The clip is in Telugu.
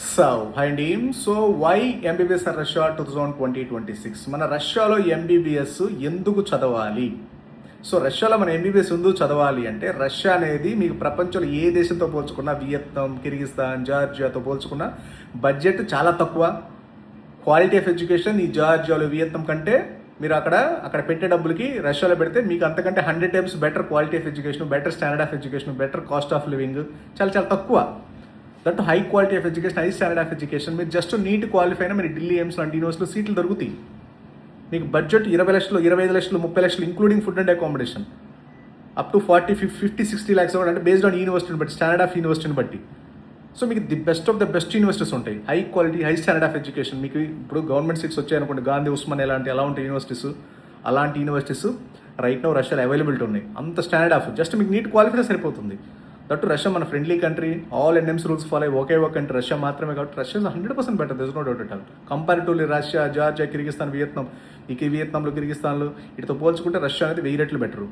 హాయ్ అండి. వై ఎంబీబీఎస్ అండ్ రష్యా 2026 మన రష్యాలో ఎంబీబీఎస్ ఎందుకు చదవాలి? రష్యాలో మన ఎంబీబీఎస్ ఎందుకు చదవాలి అంటే, రష్యా అనేది మీకు ప్రపంచంలో ఏ దేశంతో పోల్చుకున్నా, వియత్నాం, కిర్గిస్తాన్, జార్జియాతో పోల్చుకున్నా బడ్జెట్ చాలా తక్కువ. క్వాలిటీ ఆఫ్ ఎడ్యుకేషన్ ఈ జార్జియాలో, వియత్నాం కంటే మీరు అక్కడ పెట్టే డబ్బులకి రష్యాలో పెడితే మీకు అంతకంటే 100 times better quality of education, better standard of education, better cost of living, చాలా చాలా తక్కువ. That high quality of education, high standard of education. మీరు జస్ట్ నీట్ క్వాలిఫై అయినా మీరు ఢిల్లీ ఎయిమ్స్ లాంటి యూనివర్సిటీలో సీట్లు దొరుకుతాయి. మీకు బడ్జెట్ 20 లక్షలు, 25 లక్షలు, 30 లక్షలు including food and accommodation, up to 40, 50, 60 lakhs అంటే బేస్డ్ ఆన్ యూనివర్సిటీని బట్టి, స్టాండర్డ్ ఆఫ్ యూనివర్సిటీని బట్టి. మీకు the best of the best universities ఉంటాయి, high quality, high standard of education. మీకు ఇప్పుడు గవర్నమెంట్ సీట్స్ వచ్చాయనుకోండి, గాంధీ, ఉస్మాన్ ఎలా ఉంటాయి యూనివర్సిటీస్, అలాంటి యూనివర్సిటీస్ రైట్ నౌ రష్యాలో అవైలబిలిటీ ఉన్నాయి. అంత స్టాండర్డ్ ఆఫ్, జస్ట్ మీకు నీట్ క్వాలిఫై సరిపోతుంది. దట్టు రష్యా మన friendly country, all NMC rules follow అయ్యి ఒకే ఒక కంట్రీ రష్యా మాత్రమే. కాబట్టి Russia 100% better, this no doubt at all. Comparatively Russia, Georgia, Kyrgyzstan, Vietnam, వియత్నాంలో, కిర్గిస్తాన్లో వీటితో పోల్చుకుంటే రష్యా అనేది 1000 రెట్లు బెటరు.